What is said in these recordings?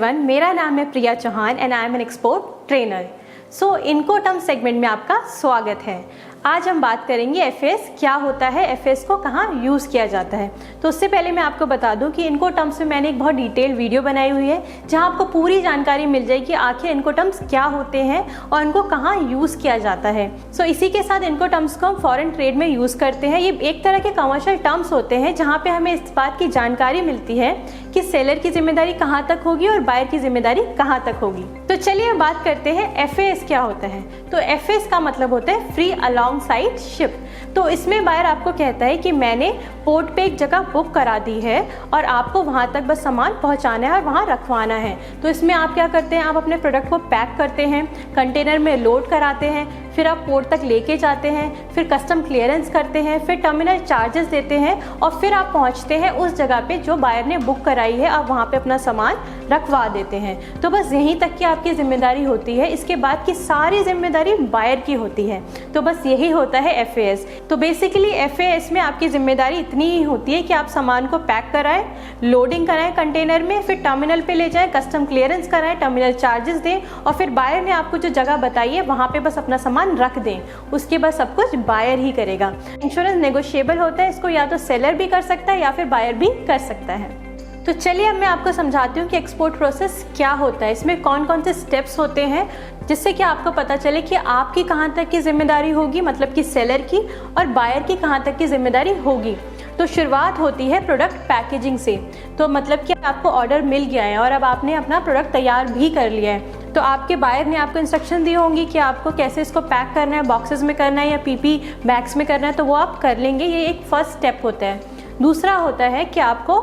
Everyone, मेरा नाम है Priya Chauhan and I am an export trainer. So incoterm segment में आपका स्वागत है। आज हम बात करेंगे एफएएस क्या होता है, एफएएस को कहाँ यूज़ किया जाता है। तो उससे पहले मैं आपको बता दूं कि इनकोटर्म्स में मैंने एक बहुत डिटेल वीडियो बनाई हुई है जहां आपको पूरी जानकारी मिल जाएगी कि आखिर इनकोटर्म्स क्या होते हैं और इनको कहाँ यूज़ किया जाता है। सो इसी के साथ इनकोटर्म्स को हम फॉरेन ट्रेड में यूज़ करते हैं। ये एक तरह के कमर्शियल टर्म्स होते हैं जहाँ पर हमें इस बात की जानकारी मिलती है कि सेलर की जिम्मेदारी कहाँ तक होगी और बायर की जिम्मेदारी कहाँ तक होगी। तो चलिए बात करते हैं एफएएस क्या होता है। तो एफएएस का मतलब होता है फ्री अलॉन्ग साइड शिप। तो इसमें बायर आपको कहता है कि मैंने पोर्ट पे एक जगह बुक करा दी है और आपको वहां तक बस सामान पहुंचाना है और वहां रखवाना है। तो इसमें आप क्या करते हैं, आप अपने प्रोडक्ट को पैक करते हैं, कंटेनर में लोड कराते हैं, फिर आप पोर्ट तक लेके जाते हैं, फिर कस्टम क्लियरेंस करते हैं, फिर टर्मिनल चार्जेस देते हैं और फिर आप पहुंचते हैं उस जगह पे जो बायर ने बुक कराई है। आप वहां पे अपना सामान रखवा देते हैं। तो बस यहीं तक की आपकी जिम्मेदारी होती है। इसके बाद की सारी जिम्मेदारी बायर की होती है। तो बस यही होता है एफएएस। तो बेसिकली एफएएस में आपकी जिम्मेदारी इतनी ही होती है कि आप सामान को पैक कराएं, लोडिंग कराएं कंटेनर में, फिर टर्मिनल पे ले जाएं, कस्टम क्लियरेंस कराएं, टर्मिनल चार्जेस दें और फिर बायर ने आपको जो जगह बताई है वहां पे बस अपना सामान रख दें। उसके बाद सब कुछ बायर ही करेगा। इंश्योरेंस नेगोशिएबल होता है, इसको या तो सेलर भी कर सकता है या फिर बायर भी कर सकता है। तो चलिए अब मैं आपको समझाती हूँ कि एक्सपोर्ट प्रोसेस क्या होता है, इसमें कौन कौन से स्टेप्स होते हैं, जिससे कि आपको पता चले कि आपकी कहाँ तक की जिम्मेदारी होगी, मतलब कि सेलर की, और बायर की कहाँ तक की जिम्मेदारी होगी। तो शुरुआत होती है प्रोडक्ट पैकेजिंग से। तो मतलब कि आपको ऑर्डर मिल गया है और अब आपने अपना प्रोडक्ट तैयार भी कर लिया है। तो आपके बायर ने आपको इंस्ट्रक्शन दी होंगी कि आपको कैसे इसको पैक करना है, बॉक्सेस में करना है या पीपी बैग्स में करना है, तो वो आप कर लेंगे। ये एक फर्स्ट स्टेप होता है। दूसरा होता है कि आपको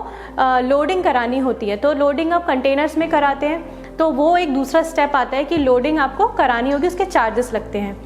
लोडिंग करानी होती है। तो लोडिंग आप कंटेनर्स में कराते हैं, तो वो एक दूसरा स्टेप आता है कि लोडिंग आपको करानी होगी, उसके चार्जेस लगते हैं।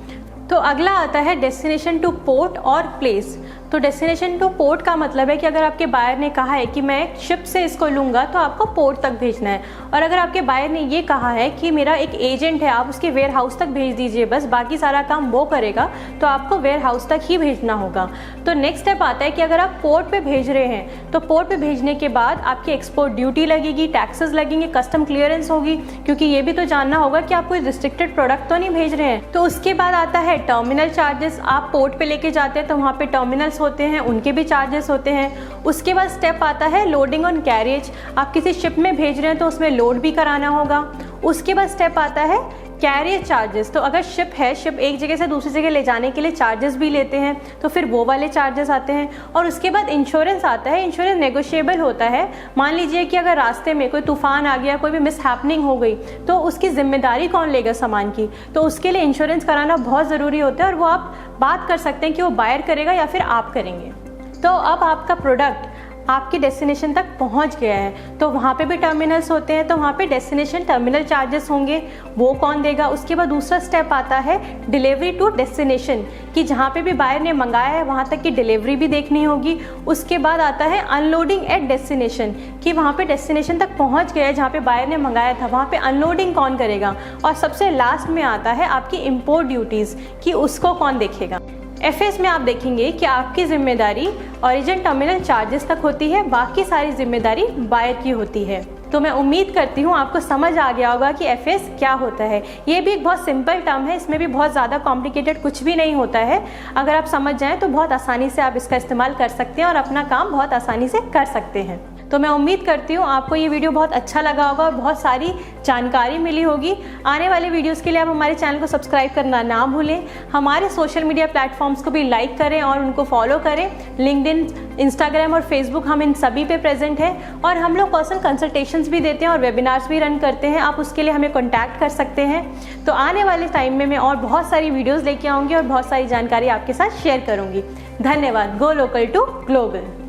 तो अगला आता है डेस्टिनेशन टू पोर्ट और प्लेस। तो डेस्टिनेशन टू पोर्ट का मतलब है कि अगर आपके बायर ने कहा है कि मैं शिप से इसको लूँगा तो आपको पोर्ट तक भेजना है, और अगर आपके बायर ने ये कहा है कि मेरा एक एजेंट है, आप उसके वेयर हाउस तक भेज दीजिए, बस बाकी सारा काम वो करेगा, तो आपको वेयर हाउस तक ही भेजना होगा। तो नेक्स्ट स्टेप आता है कि अगर आप पोर्ट पे भेज रहे हैं तो पोर्ट पे भेजने के बाद आपकी एक्सपोर्ट ड्यूटी लगेगी, टैक्सेस लगेंगे, कस्टम क्लियरेंस होगी, क्योंकि ये भी तो जानना होगा कि आप कोई रिस्ट्रिक्टेड प्रोडक्ट तो नहीं भेज रहे हैं। तो उसके बाद आता है टर्मिनल चार्जेस। आप पोर्ट पे लेके जाते हैं तो वहाँ पे टर्मिनल्स होते हैं, उनके भी चार्जेस होते हैं। उसके बाद स्टेप आता है लोडिंग ऑन कैरेज। आप किसी शिप में भेज रहे हैं तो उसमें लोड भी कराना होगा। उसके बाद स्टेप आता है कैरियर चार्जेस। तो अगर शिप है, शिप एक जगह से दूसरी जगह ले जाने के लिए चार्जेस भी लेते हैं, तो फिर वो वाले चार्जेस आते हैं। और उसके बाद इंश्योरेंस आता है। इंश्योरेंस नेगोशिएबल होता है। मान लीजिए कि अगर रास्ते में कोई तूफान आ गया, कोई भी मिसहैपनिंग हो गई, तो उसकी जिम्मेदारी कौन लेगा सामान की। तो उसके लिए इंश्योरेंस कराना बहुत ज़रूरी होता है और वो आप बात कर सकते हैं कि वो बायर करेगा या फिर आप करेंगे। तो अब आपका प्रोडक्ट आपकी डेस्टिनेशन तक पहुंच गया है, तो वहाँ पे भी टर्मिनल्स होते हैं, तो वहाँ पे डेस्टिनेशन टर्मिनल चार्जेस होंगे, वो कौन देगा। उसके बाद दूसरा स्टेप आता है डिलीवरी टू डेस्टिनेशन, कि जहाँ पे भी बायर ने मंगाया है वहाँ तक की डिलीवरी भी देखनी होगी। उसके बाद आता है अनलोडिंग एट डेस्टिनेशन, कि वहाँ पे डेस्टिनेशन तक पहुँच गया है जहाँ पे बायर ने मंगाया था, वहाँ पे अनलोडिंग कौन करेगा। और सबसे लास्ट में आता है आपकी इम्पोर्ट ड्यूटीज़, कि उसको कौन देखेगा। एफएएस में आप देखेंगे कि आपकी जिम्मेदारी ओरिजिन टर्मिनल चार्जेस तक होती है, बाकी सारी जिम्मेदारी बायर की होती है। तो मैं उम्मीद करती हूँ आपको समझ आ गया होगा कि एफएएस क्या होता है। ये भी एक बहुत सिंपल टर्म है, इसमें भी बहुत ज़्यादा कॉम्प्लिकेटेड कुछ भी नहीं होता है। अगर आप समझ जाएं तो बहुत आसानी से आप इसका इस्तेमाल कर सकते हैं और अपना काम बहुत आसानी से कर सकते हैं। तो मैं उम्मीद करती हूँ आपको ये वीडियो बहुत अच्छा लगा होगा और बहुत सारी जानकारी मिली होगी। आने वाले वीडियोस के लिए आप हमारे चैनल को सब्सक्राइब करना ना भूलें। हमारे सोशल मीडिया प्लेटफॉर्म्स को भी लाइक करें और उनको फॉलो करें। लिंक्डइन, इंस्टाग्राम और फेसबुक, हम इन सभी पे प्रेजेंट हैं और हम लोग पर्सनल कंसल्टेशंस भी देते हैं और वेबिनार्स भी रन करते हैं। आप उसके लिए हमें कॉन्टैक्ट कर सकते हैं। तो आने वाले टाइम में मैं और बहुत सारी वीडियोज़ लेके आऊँगी और बहुत सारी जानकारी आपके साथ शेयर करूँगी। धन्यवाद। Go local to global.